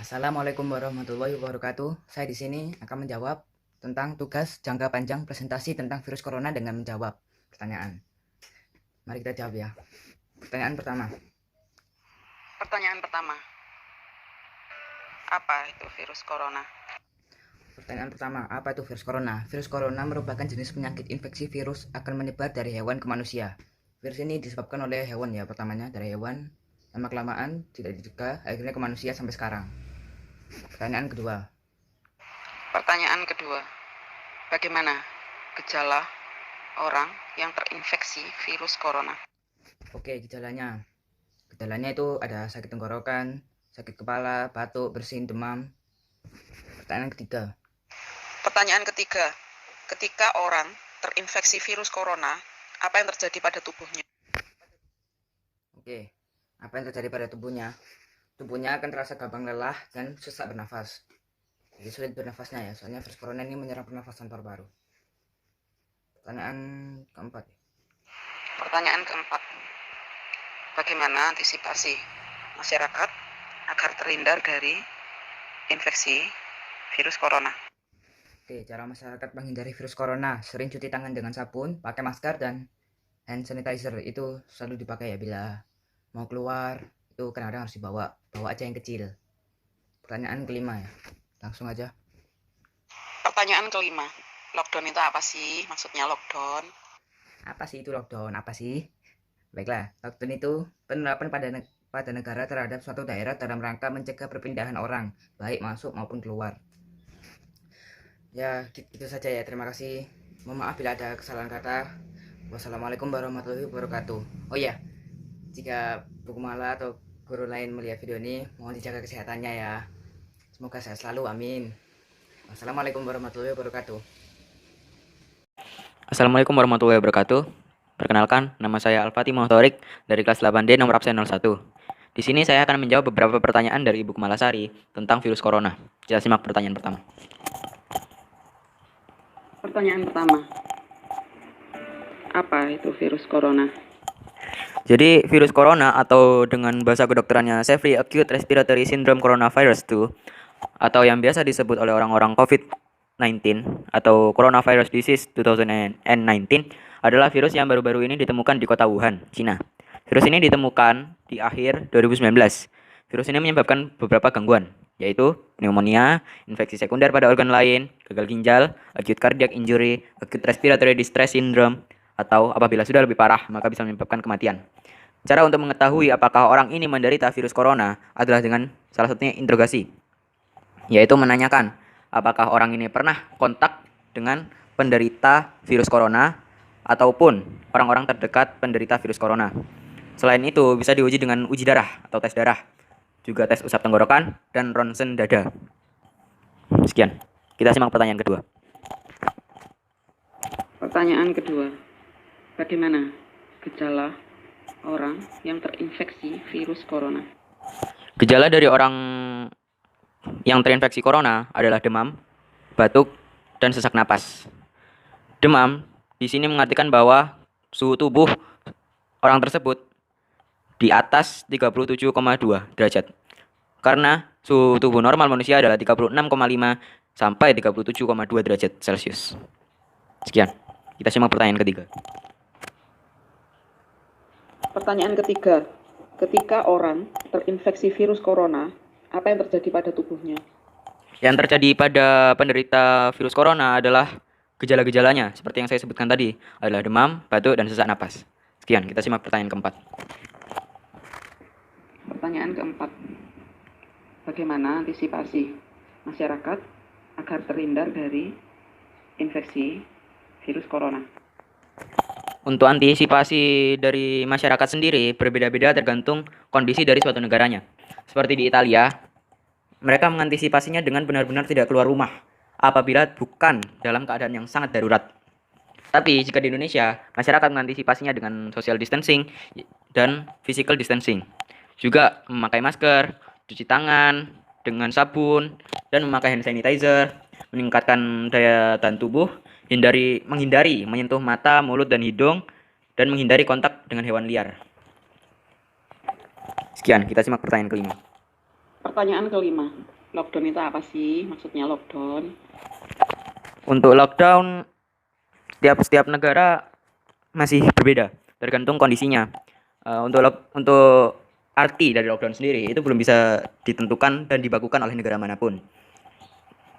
Assalamualaikum warahmatullahi wabarakatuh. Saya di sini akan menjawab tentang tugas jangka panjang presentasi tentang virus corona dengan menjawab pertanyaan. Mari kita jawab ya. Pertanyaan pertama. Apa itu virus corona? Pertanyaan pertama, apa itu virus corona? Virus corona merupakan jenis penyakit infeksi virus akan menyebar dari hewan ke manusia. Virus ini disebabkan oleh hewan ya, pertamanya dari hewan. Lama kelamaan tidak dijaga, akhirnya ke manusia sampai sekarang. Pertanyaan Pertanyaan kedua, bagaimana gejala orang yang terinfeksi virus corona? Oke, gejalanya. Gejalanya itu ada sakit tenggorokan, sakit kepala, batuk, bersin, demam. Pertanyaan ketiga, ketika orang terinfeksi virus corona, apa yang terjadi pada tubuhnya? Oke, apa yang terjadi pada tubuhnya? Tubuhnya akan terasa gampang lelah dan susah bernafas. Jadi sulit bernafasnya ya, soalnya virus corona ini menyerang pernafasan paru-paru. Pertanyaan keempat, bagaimana antisipasi masyarakat agar terhindar dari infeksi virus corona? Oke, cara masyarakat menghindari virus corona, sering cuci tangan dengan sabun, pakai masker dan hand sanitizer itu selalu dipakai ya bila mau keluar. Itu kadang-kadang harus bawa aja yang kecil. Pertanyaan kelima ya, langsung aja. Pertanyaan kelima, lockdown itu apa sih? Maksudnya lockdown. Apa sih itu lockdown? Apa sih? Baiklah, lockdown itu penerapan pada negara terhadap suatu daerah dalam rangka mencegah perpindahan orang, baik masuk maupun keluar. Ya, itu saja ya. Terima kasih. Mohon maaf bila ada kesalahan kata. Wassalamualaikum warahmatullahi wabarakatuh. Oh ya, jika Bu Kumala atau guru lain melihat video ini, mohon dijaga kesehatannya ya. Semoga sehat selalu, amin. Wassalamualaikum warahmatullahi wabarakatuh. Assalamualaikum warahmatullahi wabarakatuh. Perkenalkan, nama saya Al-Fatih Mohtorik dari kelas 8D nomor absen 01. Di sini saya akan menjawab beberapa pertanyaan dari Ibu Kemalasari tentang virus corona. Kita simak pertanyaan pertama. Pertanyaan pertama, apa itu virus corona? Jadi, virus corona atau dengan bahasa kedokterannya Severe Acute Respiratory Syndrome Coronavirus 2 atau yang biasa disebut oleh orang-orang COVID-19 atau Coronavirus Disease 2019 adalah virus yang baru-baru ini ditemukan di kota Wuhan, Cina. Virus ini ditemukan di akhir 2019. Virus ini menyebabkan beberapa gangguan, yaitu pneumonia, infeksi sekunder pada organ lain, gagal ginjal, acute cardiac injury, acute respiratory distress syndrome, atau apabila sudah lebih parah, maka bisa menyebabkan kematian. Cara untuk mengetahui apakah orang ini menderita virus corona adalah dengan salah satunya interogasi, yaitu menanyakan apakah orang ini pernah kontak dengan penderita virus corona ataupun orang-orang terdekat penderita virus corona. Selain itu, bisa diuji dengan uji darah atau tes darah, juga tes usap tenggorokan, dan ronsen dada. Sekian, kita simak pertanyaan kedua. Pertanyaan kedua, bagaimana gejala orang yang terinfeksi virus corona? Gejala dari orang yang terinfeksi corona adalah demam, batuk, dan sesak napas. Demam di sini mengartikan bahwa suhu tubuh orang tersebut di atas 37,2 derajat. Karena suhu tubuh normal manusia adalah 36,5 sampai 37,2 derajat Celcius. Sekian, kita simak pertanyaan ketiga. Pertanyaan ketiga, ketika orang terinfeksi virus corona, apa yang terjadi pada tubuhnya? Yang terjadi pada penderita virus corona adalah gejala-gejalanya, seperti yang saya sebutkan tadi, adalah demam, batuk, dan sesak napas. Sekian, kita simak pertanyaan keempat. Pertanyaan keempat, bagaimana antisipasi masyarakat agar terhindar dari infeksi virus corona? Untuk antisipasi dari masyarakat sendiri berbeda-beda tergantung kondisi dari suatu negaranya. Seperti di Italia, mereka mengantisipasinya dengan benar-benar tidak keluar rumah apabila bukan dalam keadaan yang sangat darurat. Tapi jika di Indonesia, masyarakat mengantisipasinya dengan social distancing dan physical distancing. Juga memakai masker, cuci tangan dengan sabun, dan memakai hand sanitizer, meningkatkan daya tahan tubuh, menghindari menyentuh mata, mulut, dan hidung, dan menghindari kontak dengan hewan liar. Sekian, kita simak pertanyaan kelima. Pertanyaan kelima, lockdown itu apa sih? Maksudnya lockdown? Untuk lockdown, setiap negara masih berbeda, tergantung kondisinya. Untuk arti dari lockdown sendiri itu belum bisa ditentukan dan dibakukan oleh negara manapun.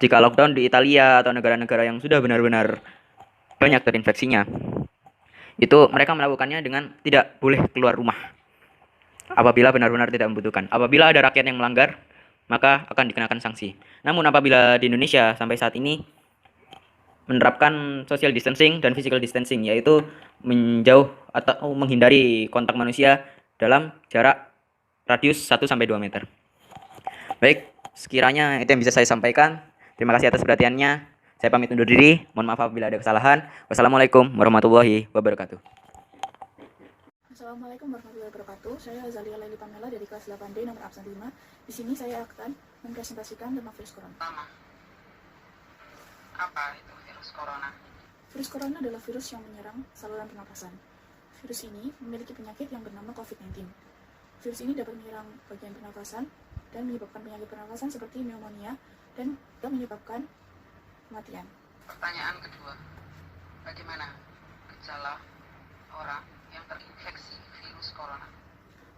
Jika lockdown di Italia atau negara-negara yang sudah benar-benar banyak terinfeksinya, itu mereka melakukannya dengan tidak boleh keluar rumah apabila benar-benar tidak membutuhkan. Apabila ada rakyat yang melanggar, maka akan dikenakan sanksi. Namun apabila di Indonesia sampai saat ini menerapkan social distancing dan physical distancing, yaitu menjauh atau menghindari kontak manusia dalam jarak radius 1-2 meter. Baik, sekiranya itu yang bisa saya sampaikan. Terima kasih atas perhatiannya. Saya pamit undur diri. Mohon maaf apabila ada kesalahan. Wassalamualaikum warahmatullahi wabarakatuh. Assalamualaikum warahmatullahi wabarakatuh. Saya Azalia Laili Pamela dari kelas 8D nomor absen 5. Di sini saya akan mempresentasikan tentang virus corona. Apa itu virus corona? Virus corona adalah virus yang menyerang saluran pernapasan. Virus ini memiliki penyakit yang bernama COVID-19. Virus ini dapat menyerang bagian pernapasan dan menyebabkan penyakit pernapasan seperti pneumonia dan juga menyebabkan kematian. Pertanyaan kedua, bagaimana gejala orang yang terinfeksi virus corona?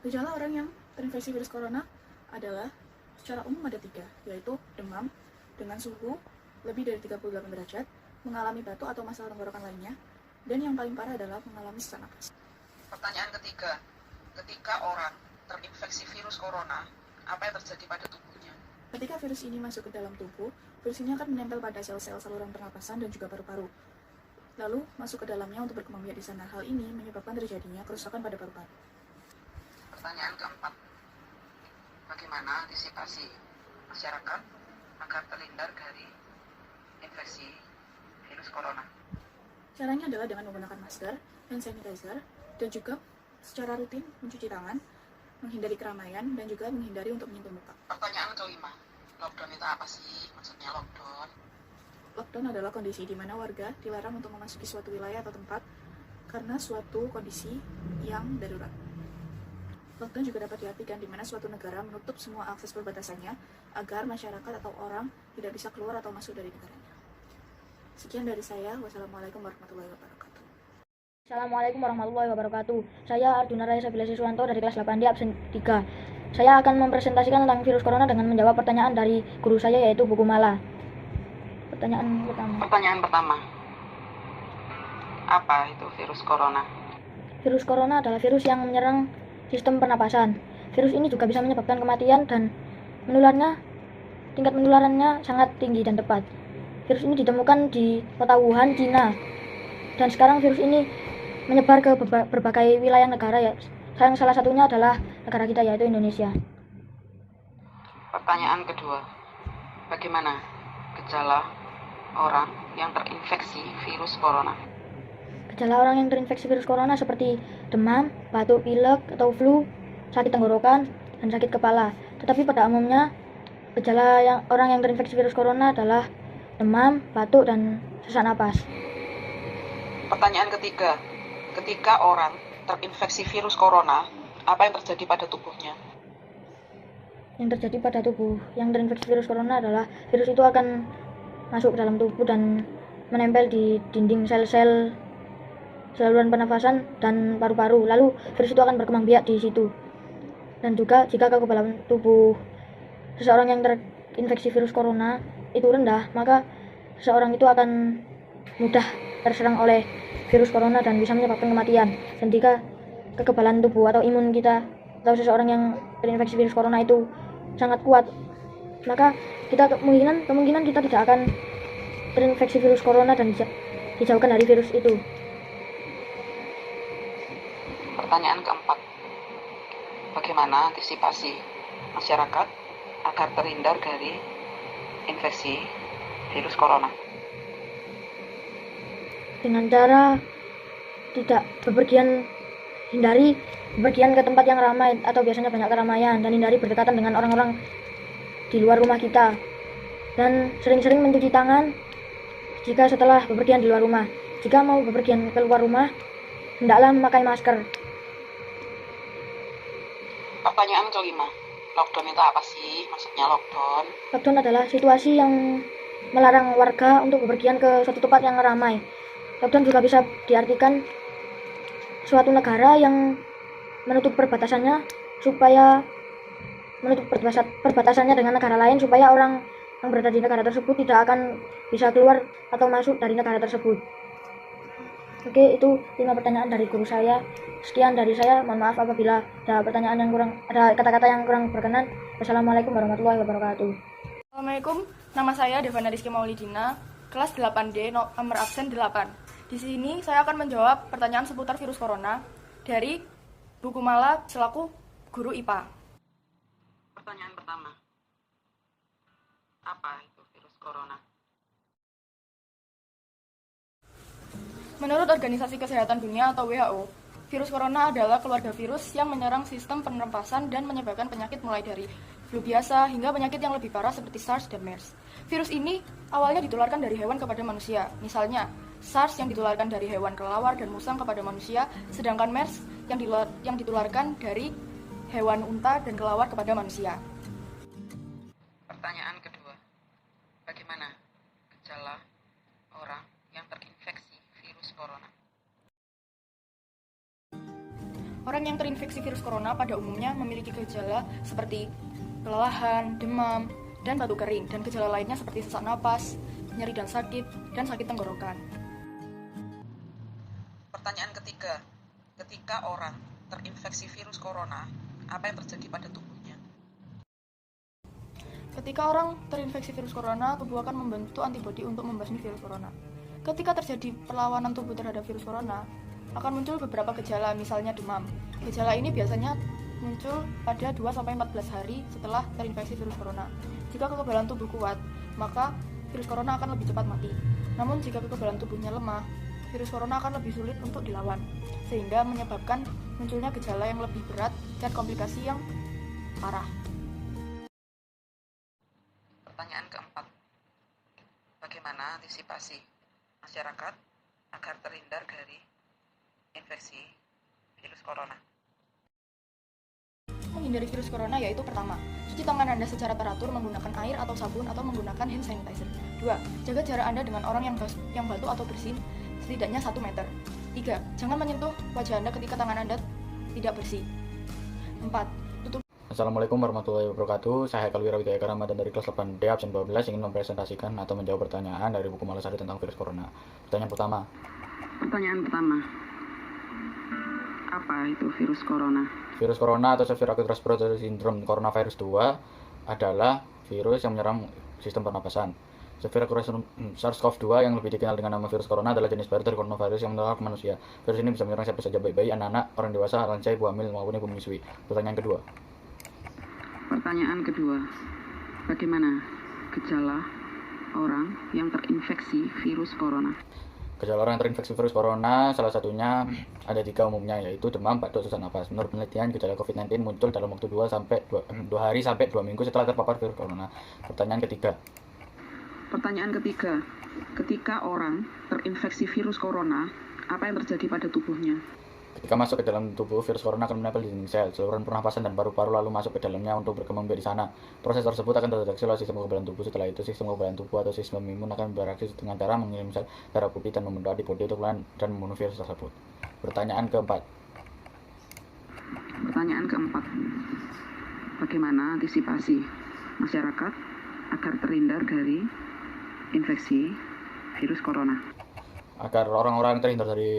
Gejala orang yang terinfeksi virus corona adalah secara umum ada 3, yaitu demam dengan suhu lebih dari 38 derajat, mengalami batuk atau masalah tenggorokan lainnya, dan yang paling parah adalah mengalami sesak napas. Pertanyaan ketiga, ketika orang terinfeksi virus corona, apa yang terjadi pada tubuhnya? Ketika virus ini masuk ke dalam tubuh, virus ini akan menempel pada sel-sel saluran pernapasan dan juga paru-paru. Lalu masuk ke dalamnya untuk berkembang biak di sana. Hal ini menyebabkan terjadinya kerusakan pada paru-paru. Pertanyaan keempat, bagaimana antisipasi masyarakat agar terhindar dari infeksi virus corona? Caranya adalah dengan menggunakan masker, hand sanitizer, dan juga secara rutin mencuci tangan, menghindari keramaian, dan juga menghindari untuk menyentuh muka. Pertanyaan kelima, lockdown itu apa sih? Maksudnya lockdown? Lockdown adalah kondisi di mana warga dilarang untuk memasuki suatu wilayah atau tempat karena suatu kondisi yang darurat. Lockdown juga dapat diartikan di mana suatu negara menutup semua akses perbatasannya agar masyarakat atau orang tidak bisa keluar atau masuk dari negaranya. Sekian dari saya. Wassalamualaikum warahmatullahi wabarakatuh. Assalamualaikum warahmatullahi wabarakatuh. Saya Arjuna Raya Sabila Siswanto dari kelas 8D absen 3. Saya akan mempresentasikan tentang virus corona dengan menjawab pertanyaan dari guru saya yaitu Bu Kumala. Pertanyaan pertama, apa itu virus corona? Virus corona adalah virus yang menyerang sistem pernapasan. Virus ini juga bisa menyebabkan kematian dan tingkat penularannya sangat tinggi dan cepat. Virus ini ditemukan di kota Wuhan, Cina. Dan sekarang virus ini menyebar ke berbagai wilayah negara ya. Salah satunya adalah negara kita yaitu Indonesia. Pertanyaan kedua, bagaimana gejala orang yang terinfeksi virus corona? Gejala orang yang terinfeksi virus corona seperti demam, batuk, pilek atau flu, sakit tenggorokan, dan sakit kepala. Tetapi pada umumnya gejala orang yang terinfeksi virus corona adalah demam, batuk, dan sesak napas. Pertanyaan ketiga, ketika orang terinfeksi virus corona, apa yang terjadi pada tubuhnya? Yang terjadi pada tubuh yang terinfeksi virus corona adalah virus itu akan masuk ke dalam tubuh dan menempel di dinding sel-sel saluran pernafasan dan paru-paru. Lalu virus itu akan berkembang biak di situ. Dan juga jika kekebalan tubuh seseorang yang terinfeksi virus corona itu rendah, maka seseorang itu akan mudah terserang oleh virus corona dan bisa menyebabkan kematian. Dan jika kekebalan tubuh atau imun kita atau seseorang yang terinfeksi virus corona itu sangat kuat, maka kita kemungkinan kita tidak akan terinfeksi virus corona dan dijauhkan dari virus itu. Pertanyaan keempat, bagaimana antisipasi masyarakat agar terhindar dari infeksi virus corona? Dengan cara tidak hindari bepergian ke tempat yang ramai atau biasanya banyak keramaian, dan hindari berdekatan dengan orang-orang di luar rumah kita, dan sering-sering mencuci tangan jika setelah bepergian di luar rumah. Jika mau bepergian keluar rumah, hendaklah memakai masker. Pertanyaan kelima, Lockdown itu apa sih? Maksudnya lockdown? Lockdown adalah situasi yang melarang warga untuk bepergian ke suatu tempat yang ramai. Lockdown juga bisa diartikan suatu negara yang menutup perbatasannya dengan negara lain supaya orang yang berada di negara tersebut tidak akan bisa keluar atau masuk dari negara tersebut. Oke, itu 5 pertanyaan dari guru saya. Sekian dari saya. Mohon maaf apabila ada kata-kata yang kurang berkenan. Wassalamualaikum warahmatullahi wabarakatuh. Assalamualaikum, nama saya Devana Rizky Maulidina, kelas 8D, nomor absen 8. Di sini saya akan menjawab pertanyaan seputar virus corona dari Bu Kumala selaku guru IPA. Pertanyaan pertama. Apa itu virus corona? Menurut Organisasi Kesehatan Dunia atau WHO, virus corona adalah keluarga virus yang menyerang sistem pernapasan dan menyebabkan penyakit mulai dari flu biasa hingga penyakit yang lebih parah seperti SARS dan MERS. Virus ini awalnya ditularkan dari hewan kepada manusia. Misalnya, SARS yang ditularkan dari hewan kelelawar dan musang kepada manusia, sedangkan MERS yang ditularkan dari hewan unta dan kelelawar kepada manusia. Pertanyaan kedua. Bagaimana gejala orang yang terinfeksi virus corona? Orang yang terinfeksi virus corona pada umumnya memiliki gejala seperti kelelahan, demam, dan batuk kering, dan gejala lainnya seperti sesak napas, nyeri dan sakit tenggorokan. Pertanyaan ketiga. Ketika orang terinfeksi virus corona, apa yang terjadi pada tubuhnya? Ketika orang terinfeksi virus corona, tubuh akan membentuk antibodi untuk membasmi virus corona. Ketika terjadi perlawanan tubuh terhadap virus corona, akan muncul beberapa gejala, misalnya demam. Gejala ini biasanya muncul pada 2-14 hari setelah terinfeksi virus corona. Jika kekebalan tubuh kuat, maka virus corona akan lebih cepat mati. Namun jika kekebalan tubuhnya lemah, virus corona akan lebih sulit untuk dilawan, sehingga menyebabkan munculnya gejala yang lebih berat dan komplikasi yang parah. Pertanyaan keempat. Bagaimana antisipasi masyarakat agar terhindar dari infeksi virus corona? Menghindari virus corona yaitu pertama, cuci tangan Anda secara teratur menggunakan air atau sabun atau menggunakan hand sanitizer. 2. Jaga jarak Anda dengan orang yang batuk atau bersin setidaknya 1 meter. 3. Jangan menyentuh wajah Anda ketika tangan Anda tidak bersih. 4. Tutup. Assalamualaikum warahmatullahi wabarakatuh. Saya Haikal Wirawidaya Ramadan dari kelas 8D absen 12 ingin mempresentasikan atau menjawab pertanyaan dari buku Malasari tentang virus corona. Pertanyaan pertama. Apa itu virus corona? Virus corona atau Severe Acute Respiratory Syndrome Coronavirus 2 adalah virus yang menyerang sistem pernapasan. Severe Acute SARS-CoV-2 yang lebih dikenal dengan nama virus corona adalah jenis baru dari coronavirus yang menular ke manusia. Virus ini bisa menyerang siapa saja, baik bayi, anak-anak, orang dewasa, lansia, ibu hamil, maupun ibu menyusui. Pertanyaan kedua. Bagaimana gejala orang yang terinfeksi virus corona? Gejala orang yang terinfeksi virus corona salah satunya ada 3 umumnya, yaitu demam, batuk, sesak napas. Menurut penelitian, gejala COVID-19 muncul dalam waktu 2 hari sampai 2 minggu setelah terpapar virus corona. Pertanyaan ketiga. Ketika orang terinfeksi virus corona, apa yang terjadi pada tubuhnya? Ketika masuk ke dalam tubuh, virus corona akan menempel di dinding sel, saluran pernapasan, dan paru-paru lalu masuk ke dalamnya untuk berkembang biak di sana. Proses tersebut akan terdeteksi oleh sistem kekebalan tubuh. Setelah itu, sistem kekebalan tubuh atau sistem imun akan bereaksi dengan cara mengirim sel darah putih dan membentuk antibodi untuk melawan dan membunuh virus tersebut. Pertanyaan keempat. Bagaimana antisipasi masyarakat agar terhindar dari infeksi virus corona? Agar orang-orang terhindar dari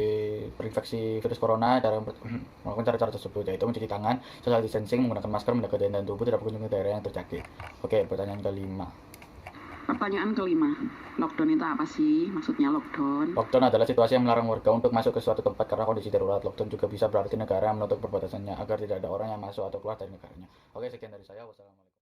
terinfeksi virus corona, cara melakukan cara-cara tersebut yaitu mencuci tangan, social distancing, menggunakan masker, menjaga daya tahan tubuh, tidak berkunjung ke daerah yang terjangkit. Oke, pertanyaan kelima. Lockdown itu apa sih? Maksudnya lockdown? Lockdown adalah situasi yang melarang warga untuk masuk ke suatu tempat karena kondisi darurat. Lockdown juga bisa berarti negara yang menutup perbatasannya agar tidak ada orang yang masuk atau keluar dari negaranya. Oke, sekian dari saya. Wassalamualaikum.